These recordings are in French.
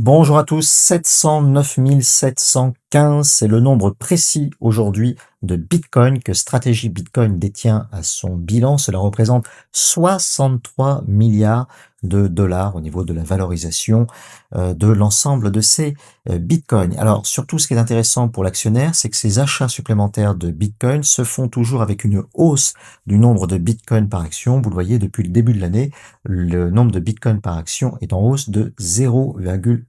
Bonjour à tous, 709 715, c'est le nombre précis aujourd'hui de Bitcoin que Stratégie Bitcoin détient à son bilan. Cela représente 63 milliards de dollars au niveau de la valorisation de l'ensemble de ces Bitcoins. Alors surtout ce qui est intéressant pour l'actionnaire, c'est que ces achats supplémentaires de Bitcoin se font toujours avec une hausse du nombre de Bitcoin par action. Vous le voyez, depuis le début de l'année, le nombre de Bitcoin par action est en hausse de 0,4%.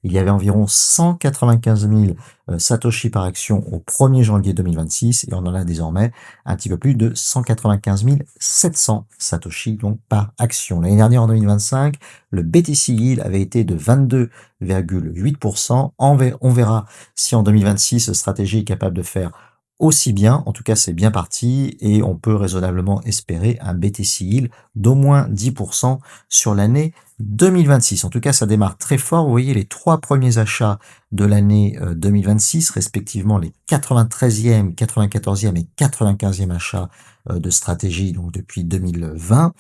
Il y avait environ 195 000 Satoshi par action au 1er janvier 2026 et on en a désormais un petit peu plus de 195 700 Satoshi donc par action. L'année dernière, en 2025, le BTC Yield avait été de 22,8%. On verra si en 2026, cette stratégie est capable de faire aussi bien. En tout cas, c'est bien parti et on peut raisonnablement espérer un BTC Yield d'au moins 10% sur l'année 2026. En tout cas, ça démarre très fort. Vous voyez les trois premiers achats de l'année 2026, respectivement les 93e, 94e et 95e achats de stratégie donc depuis 2020.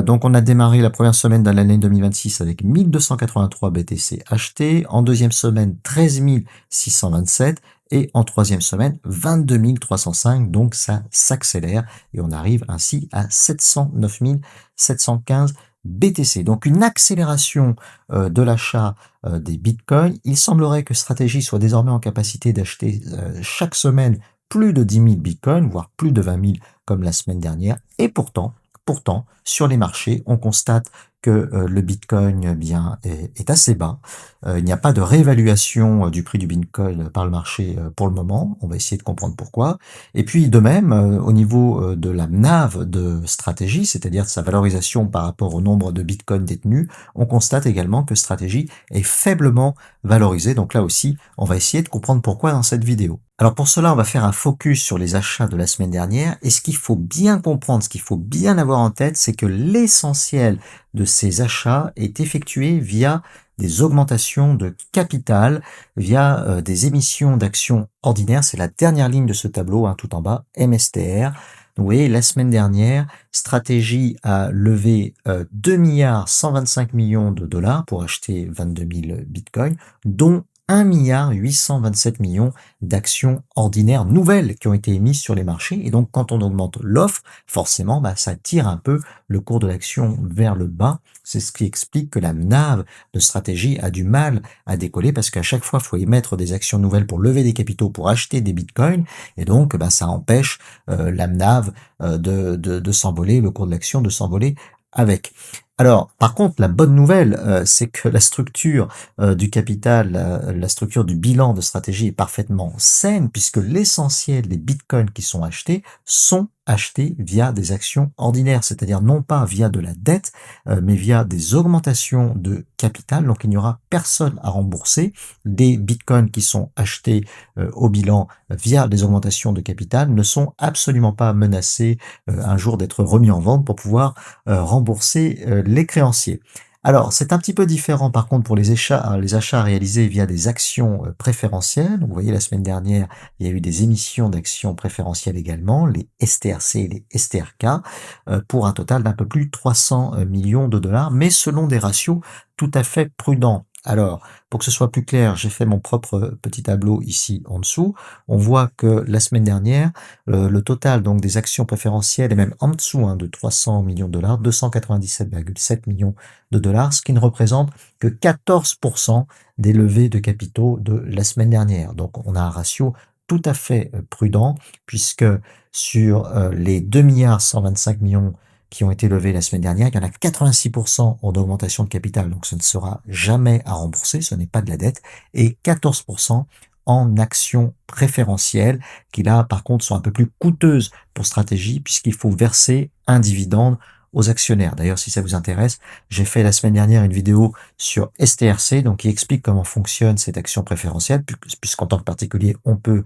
Donc on a démarré la première semaine de l'année 2026 avec 1283 BTC achetés, en deuxième semaine 13 627 et en troisième semaine 22 305, donc ça s'accélère et on arrive ainsi à 709 715 BTC. Donc une accélération de l'achat des bitcoins. Il semblerait que Stratégie soit désormais en capacité d'acheter chaque semaine plus de 10 000 bitcoins, voire plus de 20 000 comme la semaine dernière. Et pourtant, sur les marchés, on constate que le Bitcoin est assez bas. Il n'y a pas de réévaluation du prix du Bitcoin par le marché pour le moment. On va essayer de comprendre pourquoi. Et puis de même, au niveau de la NAV de Stratégie, c'est-à-dire de sa valorisation par rapport au nombre de Bitcoin détenus, on constate également que Stratégie est faiblement valorisée. Donc là aussi, on va essayer de comprendre pourquoi dans cette vidéo. Alors pour cela, on va faire un focus sur les achats de la semaine dernière. Et ce qu'il faut bien comprendre, ce qu'il faut bien avoir en tête, c'est que l'essentiel de ces achats est effectué via des augmentations de capital, via des émissions d'actions ordinaires. C'est la dernière ligne de ce tableau, tout en bas, MSTR. Vous voyez, la semaine dernière, Stratégie a levé 2 milliards 125 millions de dollars pour acheter 22 000 bitcoins, dont 1 milliard 827 millions d'actions ordinaires nouvelles qui ont été émises sur les marchés. Et donc, quand on augmente l'offre, forcément, ça tire un peu le cours de l'action vers le bas. C'est ce qui explique que la NAV de Stratégie a du mal à décoller parce qu'à chaque fois, il faut émettre des actions nouvelles pour lever des capitaux, pour acheter des bitcoins. Et donc, ça empêche la NAV de s'envoler, le cours de l'action de s'envoler avec. Alors, par contre, la bonne nouvelle, c'est que la structure du capital, la structure du bilan de Stratégie est parfaitement saine, puisque l'essentiel des bitcoins qui sont achetés via des actions ordinaires, c'est-à-dire non pas via de la dette, mais via des augmentations de capital. Donc, il n'y aura personne à rembourser. Des bitcoins qui sont achetés au bilan via des augmentations de capital ne sont absolument pas menacés un jour d'être remis en vente pour pouvoir rembourser les créanciers. Alors, c'est un petit peu différent par contre pour les achats réalisés via des actions préférentielles. Donc, vous voyez, la semaine dernière, il y a eu des émissions d'actions préférentielles également, les STRC et les STRK, pour un total d'un peu plus de 300 millions de dollars, mais selon des ratios tout à fait prudents. Alors, pour que ce soit plus clair, j'ai fait mon propre petit tableau ici en dessous. On voit que la semaine dernière, le total donc des actions préférentielles est même en dessous de 300 millions de dollars, 297,7 millions de dollars, ce qui ne représente que 14% des levées de capitaux de la semaine dernière. Donc on a un ratio tout à fait prudent, puisque sur les 2 milliards 125 millions qui ont été levés la semaine dernière, il y en a 86% en augmentation de capital, donc ce ne sera jamais à rembourser, ce n'est pas de la dette, et 14% en actions préférentielles, qui là, par contre, sont un peu plus coûteuses pour Stratégie, puisqu'il faut verser un dividende aux actionnaires. D'ailleurs, si ça vous intéresse, j'ai fait la semaine dernière une vidéo sur STRC, donc qui explique comment fonctionne cette action préférentielle, puisqu'en tant que particulier, on peut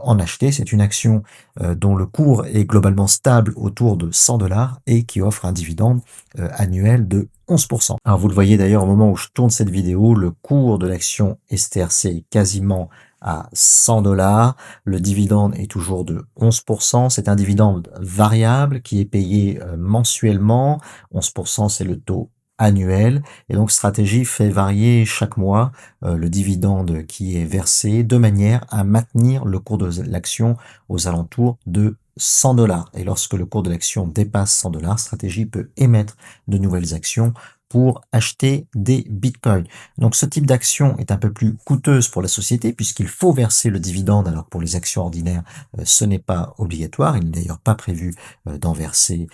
en acheter. C'est une action dont le cours est globalement stable autour de 100 dollars et qui offre un dividende annuel de 11%. Alors vous le voyez d'ailleurs au moment où je tourne cette vidéo, le cours de l'action STRC est quasiment à 100 dollars. Le dividende est toujours de 11%. C'est un dividende variable qui est payé mensuellement. 11%, c'est le taux annuel et donc stratégie fait varier chaque mois le dividende qui est versé de manière à maintenir le cours de l'action aux alentours de 100 $. Et lorsque le cours de l'action dépasse 100 $, stratégie peut émettre de nouvelles actions pour acheter des bitcoins. Donc ce type d'action est un peu plus coûteuse pour la société puisqu'il faut verser le dividende alors que pour les actions ordinaires ce n'est pas obligatoire, il n'est d'ailleurs pas prévu d'en verser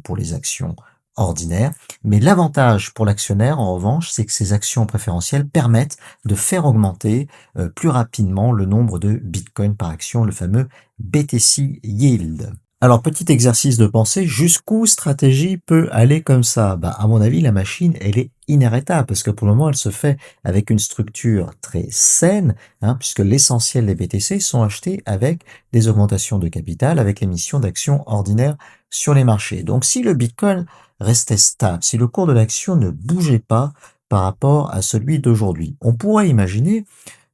pour les actions ordinaires. Mais l'avantage pour l'actionnaire en revanche, c'est que ces actions préférentielles permettent de faire augmenter plus rapidement le nombre de bitcoins par action, le fameux BTC Yield. Alors, petit exercice de pensée, jusqu'où stratégie peut aller comme ça? Bah, à mon avis, la machine, elle est inarrêtable parce que pour le moment, elle se fait avec une structure très saine, hein, puisque l'essentiel des BTC sont achetés avec des augmentations de capital, avec l'émission d'actions ordinaires sur les marchés. Donc, si le Bitcoin restait stable, si le cours de l'action ne bougeait pas par rapport à celui d'aujourd'hui, on pourrait imaginer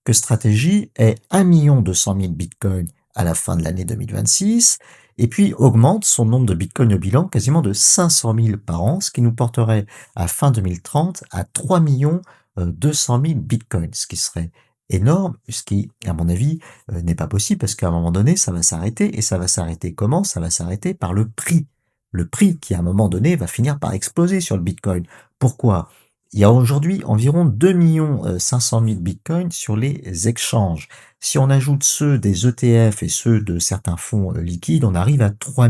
que Stratégie ait 1 200 000 bitcoins à la fin de l'année 2026 et puis augmente son nombre de bitcoins au bilan quasiment de 500 000 par an, ce qui nous porterait à fin 2030 à 3 200 000 bitcoins, ce qui serait énorme, ce qui, à mon avis, n'est pas possible parce qu'à un moment donné, ça va s'arrêter. Et ça va s'arrêter comment? Ça va s'arrêter par le prix. Le prix qui, à un moment donné, va finir par exploser sur le bitcoin. Pourquoi? Il y a aujourd'hui environ 2 500 000 bitcoins sur les exchanges. Si on ajoute ceux des ETF et ceux de certains fonds liquides, on arrive à 3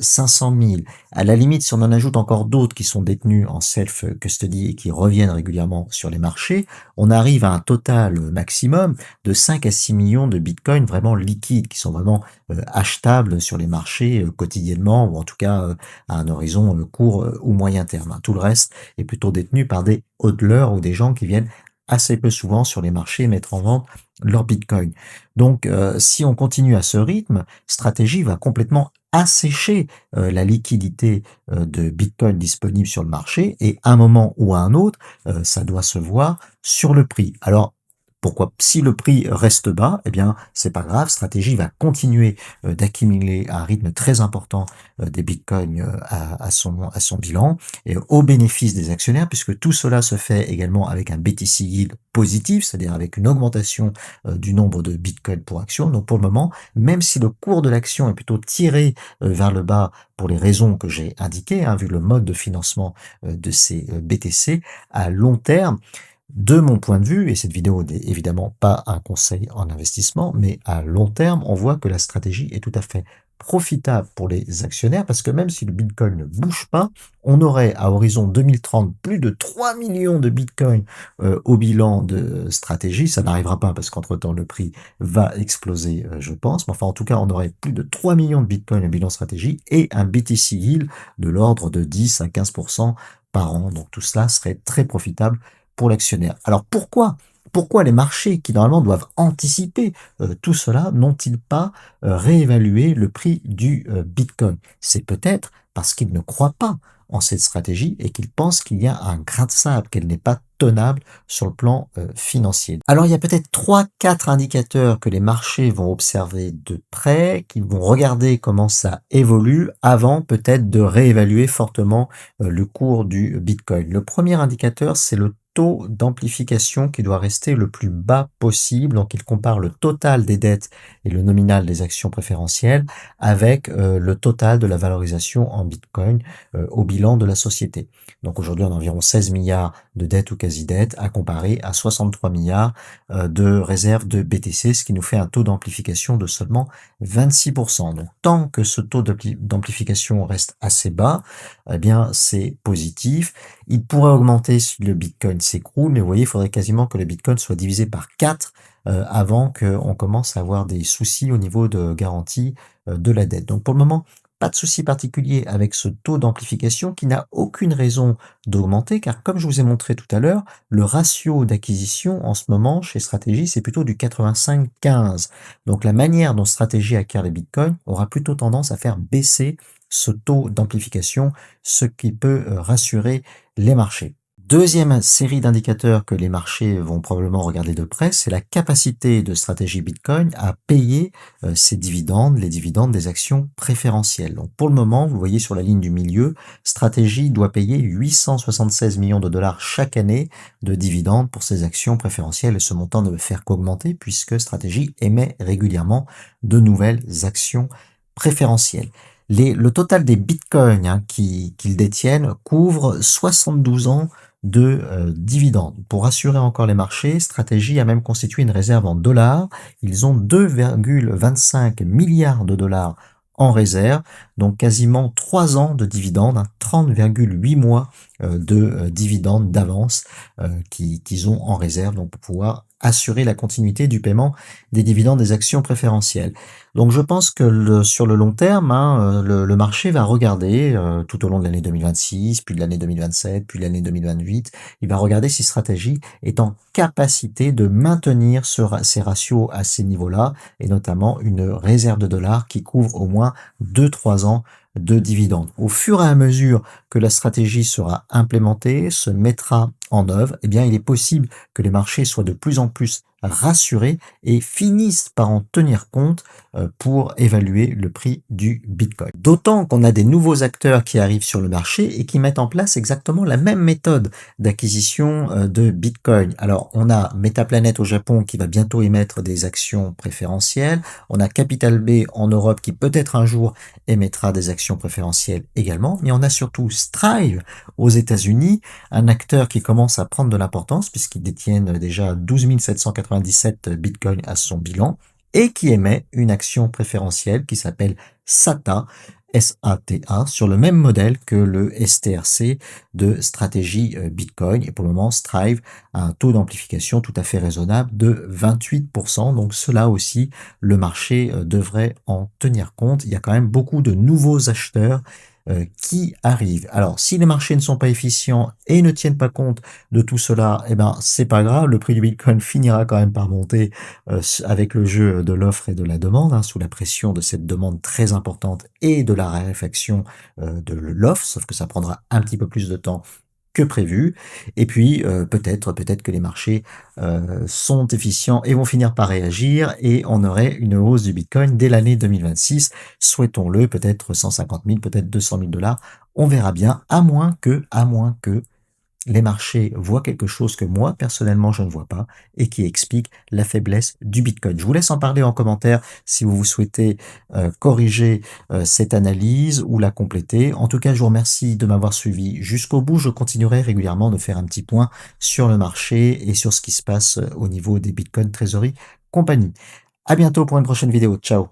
500 000. À la limite, si on en ajoute encore d'autres qui sont détenus en self-custody et qui reviennent régulièrement sur les marchés, on arrive à un total maximum de 5 à 6 millions de bitcoins vraiment liquides, qui sont vraiment achetables sur les marchés quotidiennement, ou en tout cas à un horizon court ou moyen terme. Tout le reste est plutôt détenu par des hodlers ou des gens qui viennent assez peu souvent sur les marchés mettre en vente leur bitcoin. Donc si on continue à ce rythme, Stratégie va complètement assécher la liquidité de bitcoin disponible sur le marché et à un moment ou à un autre, ça doit se voir sur le prix. Alors pourquoi? Si le prix reste bas, eh bien, c'est pas grave. Stratégie va continuer d'accumuler à un rythme très important des bitcoins à son bilan et au bénéfice des actionnaires, puisque tout cela se fait également avec un BTC Yield positif, c'est-à-dire avec une augmentation du nombre de bitcoins pour action. Donc pour le moment, même si le cours de l'action est plutôt tiré vers le bas pour les raisons que j'ai indiquées, hein, vu le mode de financement de ces BTC, à long terme, de mon point de vue, et cette vidéo n'est évidemment pas un conseil en investissement, mais à long terme, on voit que la stratégie est tout à fait profitable pour les actionnaires parce que même si le Bitcoin ne bouge pas, on aurait à horizon 2030 plus de 3 millions de Bitcoin au bilan de stratégie. Ça n'arrivera pas parce qu'entre-temps le prix va exploser, je pense. Mais enfin, en tout cas, on aurait plus de 3 millions de Bitcoin au bilan stratégie et un BTC Yield de l'ordre de 10 à 15% par an. Donc tout cela serait très profitable pour l'actionnaire. Alors pourquoi les marchés qui normalement doivent anticiper tout cela n'ont-ils pas réévalué le prix du Bitcoin? C'est peut-être parce qu'ils ne croient pas en cette stratégie et qu'ils pensent qu'il y a un grain de sable, qu'elle n'est pas tenable sur le plan financier. Alors il y a peut-être 3-4 indicateurs que les marchés vont observer de près, qu'ils vont regarder comment ça évolue avant peut-être de réévaluer fortement le cours du Bitcoin. Le premier indicateur, c'est le taux d'amplification qui doit rester le plus bas possible. Donc, il compare le total des dettes et le nominal des actions préférentielles avec le total de la valorisation en Bitcoin au bilan de la société. Donc, aujourd'hui, on a environ 16 milliards de dettes ou quasi-dettes à comparer à 63 milliards de réserves de BTC, ce qui nous fait un taux d'amplification de seulement 26%. Donc, tant que ce taux d'amplification reste assez bas, eh bien, c'est positif. Il pourrait augmenter si le Bitcoin s'écroule, mais vous voyez, il faudrait quasiment que le Bitcoin soit divisé par 4 avant qu'on commence à avoir des soucis au niveau de garantie de la dette. Donc pour le moment, pas de souci particulier avec ce taux d'amplification qui n'a aucune raison d'augmenter, car comme je vous ai montré tout à l'heure, le ratio d'acquisition en ce moment chez Stratégie, c'est plutôt du 85-15. Donc la manière dont Stratégie acquiert les Bitcoins aura plutôt tendance à faire baisser ce taux d'amplification, ce qui peut rassurer les marchés. Deuxième série d'indicateurs que les marchés vont probablement regarder de près, c'est la capacité de Stratégie Bitcoin à payer ses dividendes, les dividendes des actions préférentielles. Donc pour le moment, vous voyez sur la ligne du milieu, Stratégie doit payer 876 millions de dollars chaque année de dividendes pour ses actions préférentielles et ce montant ne veut faire qu'augmenter puisque Stratégie émet régulièrement de nouvelles actions préférentielles. Le total des bitcoins qu'ils détiennent couvre 72 ans de dividendes. Pour assurer encore les marchés, Stratégie a même constitué une réserve en dollars. Ils ont 2,25 milliards de dollars en réserve, donc quasiment 3 ans de dividendes, 30,8 mois de dividendes d'avance qu'ils ont en réserve, donc pour pouvoir assurer la continuité du paiement des dividendes des actions préférentielles. Donc je pense que sur le long terme, le marché va regarder tout au long de l'année 2026, puis de l'année 2027, puis de l'année 2028, il va regarder si Stratégie est en capacité de maintenir ces ratios à ces niveaux-là, et notamment une réserve de dollars qui couvre au moins 2-3 ans de dividendes. Au fur et à mesure que la stratégie sera implémentée, se mettra en œuvre, eh bien, il est possible que les marchés soient de plus en plus rassurés et finissent par en tenir compte pour évaluer le prix du Bitcoin. D'autant qu'on a des nouveaux acteurs qui arrivent sur le marché et qui mettent en place exactement la même méthode d'acquisition de Bitcoin. Alors, on a Metaplanet au Japon qui va bientôt émettre des actions préférentielles. On a Capital B en Europe qui peut-être un jour émettra des actions préférentielles également. Mais on a surtout Strive aux États-Unis, un acteur qui commence à prendre de l'importance puisqu'ils détiennent déjà 12 797 Bitcoin à son bilan et qui émet une action préférentielle qui s'appelle SATA, SATA, sur le même modèle que le STRC de stratégie Bitcoin. Et pour le moment, Strive a un taux d'amplification tout à fait raisonnable de 28%. Donc cela aussi, le marché devrait en tenir compte. Il y a quand même beaucoup de nouveaux acheteurs qui arrivent. Alors, si les marchés ne sont pas efficients et ne tiennent pas compte de tout cela, eh ben, c'est pas grave, le prix du Bitcoin finira quand même par monter avec le jeu de l'offre et de la demande, sous la pression de cette demande très importante et de la raréfaction de l'offre, sauf que ça prendra un petit peu plus de temps que prévu. Et puis peut-être que les marchés sont efficients et vont finir par réagir et on aurait une hausse du Bitcoin dès l'année 2026. Souhaitons-le, peut-être 150 000, peut-être 200 000 dollars. On verra bien, à moins que les marchés voient quelque chose que moi, personnellement, je ne vois pas et qui explique la faiblesse du Bitcoin. Je vous laisse en parler en commentaire si vous souhaitez corriger cette analyse ou la compléter. En tout cas, je vous remercie de m'avoir suivi jusqu'au bout. Je continuerai régulièrement de faire un petit point sur le marché et sur ce qui se passe au niveau des Bitcoin Treasury compagnie. À bientôt pour une prochaine vidéo. Ciao!